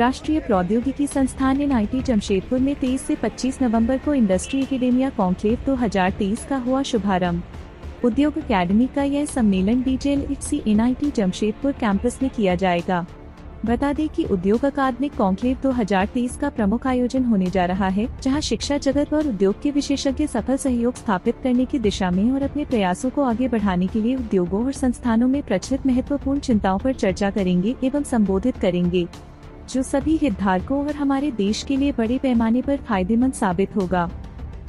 राष्ट्रीय प्रौद्योगिकी संस्थान NIT जमशेदपुर में 23 से 25 नवंबर को इंडस्ट्री एकेडेमिया कॉन्क्लेव 2023 का हुआ शुभारंभ। उद्योग अकेडमी का यह सम्मेलन DJLHC NIT जमशेदपुर कैंपस में किया जाएगा। बता दें कि उद्योग अकादमिक कॉन्क्लेव 2023 का प्रमुख आयोजन होने जा रहा है, जहां शिक्षा जगत और उद्योग के विशेषज्ञ सफल सहयोग स्थापित करने की दिशा में और अपने प्रयासों को आगे बढ़ाने के लिए उद्योगों और संस्थानों में प्रचलित महत्वपूर्ण चिंताओं पर चर्चा करेंगे एवं संबोधित करेंगे, जो सभी हितधारकों और हमारे देश के लिए बड़े पैमाने पर फायदेमंद साबित होगा।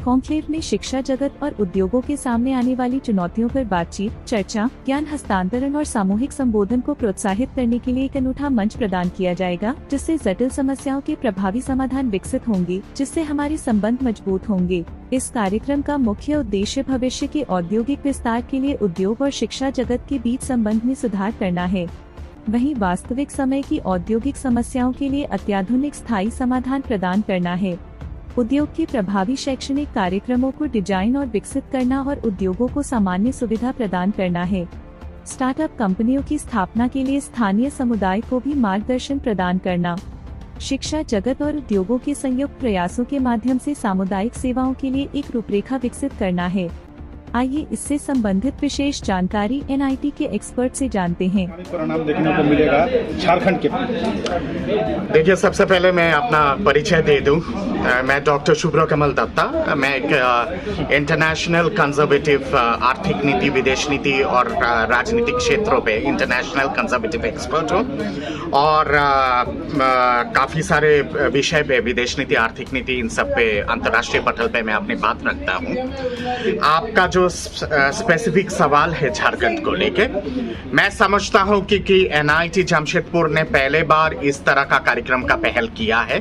कॉन्क्लेव में शिक्षा जगत और उद्योगों के सामने आने वाली चुनौतियों पर बातचीत, चर्चा, ज्ञान हस्तांतरण और सामूहिक संबोधन को प्रोत्साहित करने के लिए एक अनूठा मंच प्रदान किया जाएगा, जिससे जटिल समस्याओं के प्रभावी समाधान विकसित होंगे, जिससे हमारे संबंध मजबूत होंगे। इस कार्यक्रम का मुख्य उद्देश्य भविष्य के औद्योगिक विस्तार के लिए उद्योग और शिक्षा जगत के बीच संबंध में सुधार करना है। वहीं वास्तविक समय की औद्योगिक समस्याओं के लिए अत्याधुनिक स्थायी समाधान प्रदान करना है। उद्योग के प्रभावी शैक्षणिक कार्यक्रमों को डिजाइन और विकसित करना और उद्योगों को सामान्य सुविधा प्रदान करना है। स्टार्टअप कंपनियों की स्थापना के लिए स्थानीय समुदाय को भी मार्गदर्शन प्रदान करना। शिक्षा जगत और उद्योगों के संयुक्त प्रयासों के माध्यम से सामुदायिक सेवाओं के लिए एक रूपरेखा विकसित करना है। आइए इससे संबंधित विशेष जानकारी NIT के एक्सपर्ट से जानते हैं। परिणाम देखने को मिलेगा झारखंड के। देखिए, सबसे पहले मैं अपना परिचय दे दूं। मैं डॉक्टर शुभ्र कमल दत्ता। मैं एक इंटरनेशनल कंजर्वेटिव आर्थिक नीति, विदेश नीति और राजनीतिक क्षेत्रों पे इंटरनेशनल कंजर्वेटिव एक्सपर्ट हूँ और काफ़ी सारे विषय पे, विदेश नीति, आर्थिक नीति, इन सब पे अंतर्राष्ट्रीय पटल पे मैं अपनी बात रखता हूँ। आपका जो स्पेसिफिक सवाल है झारखंड को लेके, मैं समझता हूँ कि NIT जमशेदपुर ने पहले बार इस तरह का कार्यक्रम का पहल किया है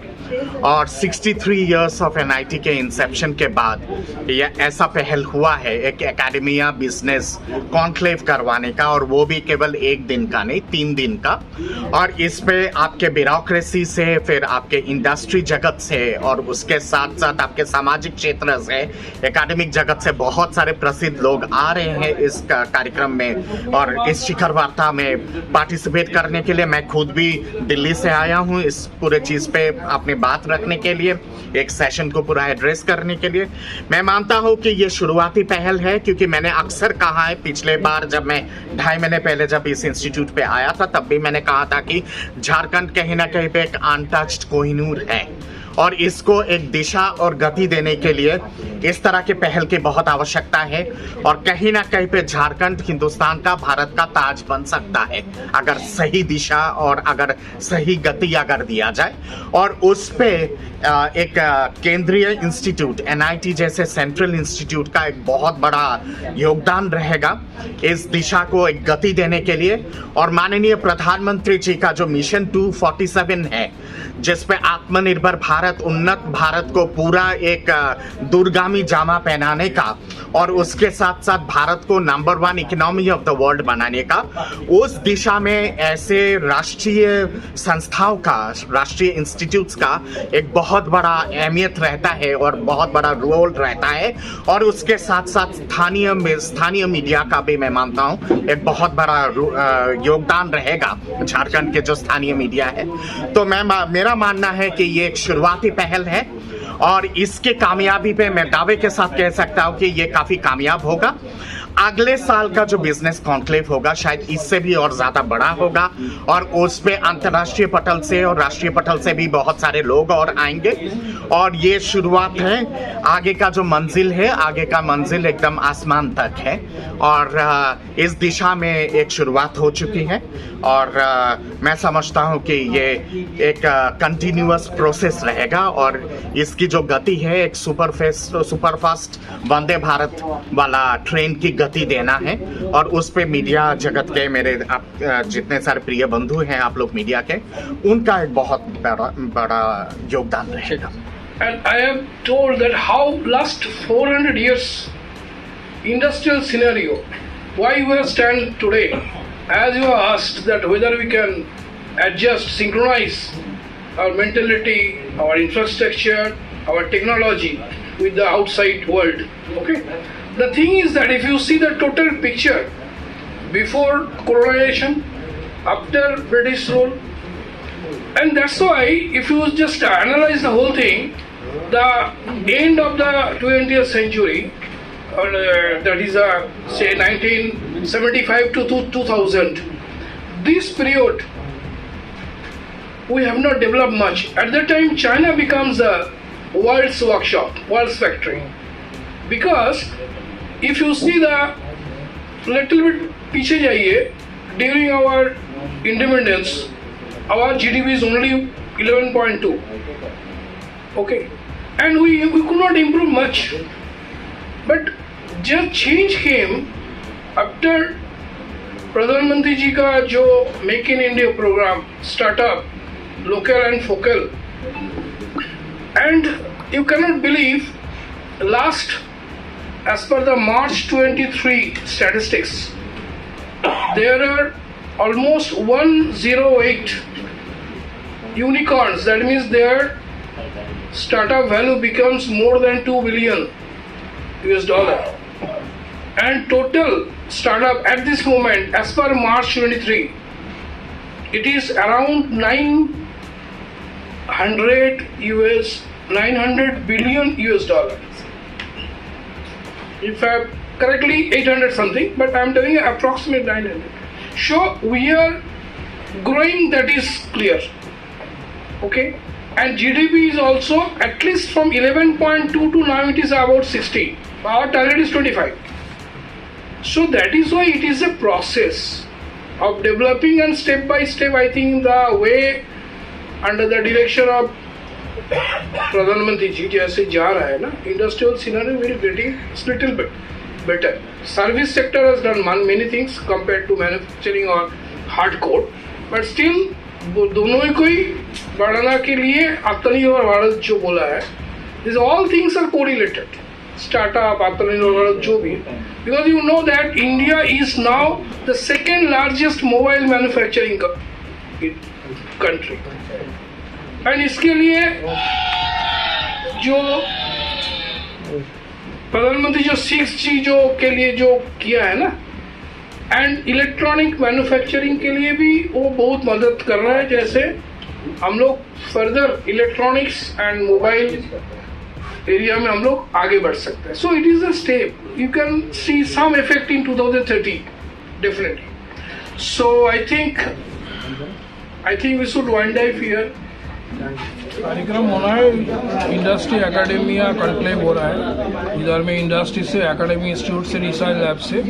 और 63 इयर्स ऑफ NIT के इंसेप्शन के बाद यह ऐसा पहल हुआ है एक एकेडमिया बिजनेस कॉन्क्लेव करवाने का, और वो भी केवल एक दिन का नहीं, 3 दिन का। और इस पे आपके ब्यूरोक्रेसी से, फिर आपके इंडस्ट्री जगत से और उसके साथ साथ आपके सामाजिक क्षेत्र से, एकेडमिक जगत से बहुत सारे प्रसिद्ध लोग आ रहे हैं इस कार्यक्रम में और इस शिखर वार्ता में पार्टिसिपेट करने के लिए। मैं खुद भी दिल्ली से आया हूँ इस पूरे चीज़ पे अपनी बात रखने के लिए, एक सेशन को पूरा एड्रेस करने के लिए। मैं मानता हूँ कि ये शुरुआती पहल है, क्योंकि मैंने अक्सर कहा है, पिछले बार जब मैं 2.5 महीने पहले जब इस इंस्टीट्यूट पे आया था, तब भी मैंने कहा था कि झारखंड कहीं ना कहीं पे एक अनटच्ड कोहिनूर है और इसको एक दिशा और गति देने के लिए इस तरह के पहल की बहुत आवश्यकता है। और कहीं ना कहीं पे झारखंड हिंदुस्तान का, भारत का ताज बन सकता है अगर सही दिशा और अगर सही गति अगर दिया जाए। और उस पे एक केंद्रीय इंस्टीट्यूट NIT जैसे सेंट्रल इंस्टीट्यूट का एक बहुत बड़ा योगदान रहेगा इस दिशा को एक गति देने के लिए। और माननीय प्रधानमंत्री जी का जो मिशन 247 है, जिसपे आत्मनिर्भर भारत, उन्नत भारत को पूरा एक दूरगामी जामा पहनाने का और उसके साथ साथ भारत को number 1 economy of the world बनाने का, उस दिशा में ऐसे राष्ट्रीय संस्थाओं का, राष्ट्रीय इंस्टीट्यूट्स का एक बहुत बड़ा अहमियत रहता है और बहुत बड़ा रोल रहता है। और उसके साथ साथ स्थानीय मीडिया का भी मैं मानता हूँ एक बहुत बड़ा योगदान रहेगा झारखंड के जो स्थानीय मीडिया है। तो मेरा मानना है कि ये एक शुरुआती पहल है और इसके कामयाबी पे मैं दावे के साथ कह सकता हूँ कि ये काफ़ी कामयाब होगा। अगले साल का जो बिजनेस कॉन्क्लेव होगा शायद इससे भी और ज़्यादा बड़ा होगा और उस पे अंतर्राष्ट्रीय पटल से और राष्ट्रीय पटल से भी बहुत सारे लोग और आएंगे। और ये शुरुआत है, आगे का जो मंजिल है, आगे का मंजिल एकदम आसमान तक है और इस दिशा में एक शुरुआत हो चुकी है। और मैं समझता हूँ कि ये एक कंटिन्यूअस प्रोसेस रहेगा और इसकी जो गति है एक सुपरफास्ट वंदे भारत वाला ट्रेन की गति देना है। और उस पे मीडिया जगत के मेरे जितने सारे प्रिय बंधु हैं आप लोग मीडिया के, उनका एक बहुत बड़ा योगदान रहेगा। And I am told that how last 400 years industrial scenario, why we stand today, as you asked that whether we can adjust, synchronize our mentality, our infrastructure, our technology with the outside world. Okay, the thing is that if you see the total picture before colonization, after British rule, And that's why, if you just analyze the whole thing, the end of the 20th century, that is say 1975 to 2000, this period we have not developed much. At that time, China becomes the world's workshop, world's factory. Because if you see the little bit पीछे जाइए, during our independence, our GDP is only 11.2. Okay, and we could not improve much. But जब change came after प्रधानमंत्री जी का जो make in India program, startup, local and focal, and you cannot believe, last, as per the March 23 statistics, there are almost 108 unicorns. That means their startup value becomes more than $2 billion US, and total startup at this moment, as per March 23, it is around 900 billion US. If I correctly 800 something, but I am telling you approximate 900. So we are growing, that is clear. Okay, and GDP is also at least from 11.2 to now it is about 60. Our target is 25. So that is why it is a process of developing, and step by step, I think the way under the direction of Pradhan Mantri ji जैसे जा रहा है ना, industrial scenario will getting little bit better. Service sector has done many things compared to manufacturing or hardcore, but still दोनों ही कोई बढ़ाना के लिए आत्मनिर्भर भारत जो बोला है, these all things are correlated. Startup, आत्मनिर्भर भारत जो भी, because you know that India is now the second largest mobile manufacturing country, and इसके लिए जो प्रधानमंत्री जो 6G जो के लिए जो किया है ना, एंड इलेक्ट्रॉनिक मैन्युफैक्चरिंग के लिए भी वो बहुत मदद कर रहा है, जैसे हम लोग further electronics and mobile area में हम लोग आगे बढ़ सकते हैं. So it is a step, you can see some effect in 2030 definitely. So I think we should wind up here. कार्यक्रम होना है, इंडस्ट्री एकेडमिया कॉन्क्लेव हो रहा है, इधर में इंडस्ट्री से, एकेडमी इंस्टीट्यूट से, रिसर्च लैब से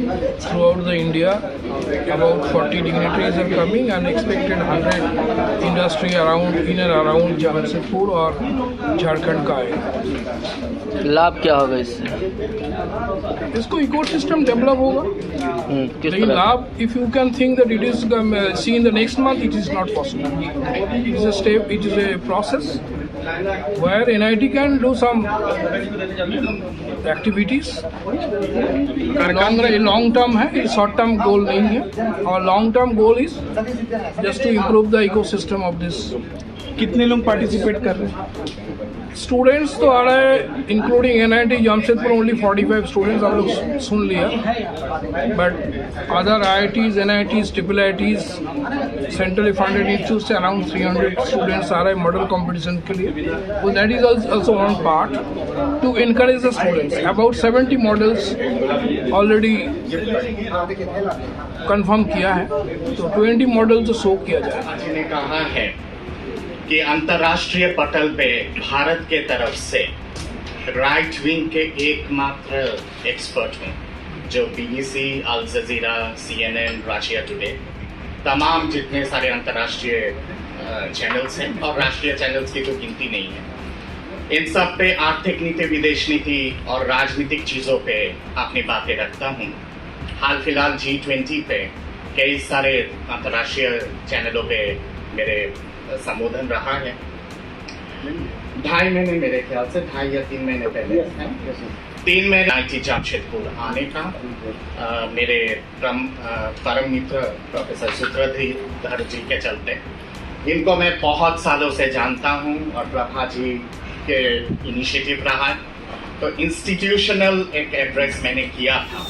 throughout the India about 40 dignitaries are coming and expected 100 industry around in and around Jamshedpur और झारखंड का है. लाभ क्या होगा इससे? इसको इकोसिस्टम डेवलप होगा, लेकिन लाभ if you can think that it is see in the next month, it is not possible. It is a step, it is a process where NIT can do some activities. long term है, short term goal नहीं है. Our long term goal is just to improve the ecosystem of this. कितने लोग participate कर रहे हैं? Students तो आ रहा है, including NIT Jamshedpur only 45 students हम लोग सुन लिया, but other IITs, NITs, IIITs, centrally funded institute से अराउंड 300 स्टूडेंट्स आ रहे हैं मॉडल कंपटीशन के लिए. That is also one part two encourage the students. About 70 models already confirm किया है, तो 20 मॉडल तो शो किया जाएगा. ने कहा है कि अंतर्राष्ट्रीय पटल पे भारत के तरफ से राइट विंग के एकमात्र एक्सपर्ट हूँ, जो BBC, अल जजीरा, CNN, रशिया टुडे, तमाम जितने सारे अंतर्राष्ट्रीय चैनल्स हैं और राष्ट्रीय चैनल्स की तो गिनती नहीं है, इन सब पे आर्थिक नीति, विदेश नीति और राजनीतिक चीज़ों पे अपनी बातें रखता हूँ. हाल फिलहाल G20 पे कई सारे अंतर्राष्ट्रीय चैनलों पे मेरे संबोधन रहा है. 2.5 महीने, मेरे ख्याल से 2.5 या 3 महीने पहले, 3 महीने IIT जमशेदपुर आने का मेरे परम मित्र प्रोफेसर सूत्रधर जी के चलते, इनको मैं बहुत सालों से जानता हूँ और प्रभा जी के इनिशिएटिव रहा है, तो इंस्टीट्यूशनल एक एड्रेस मैंने किया था.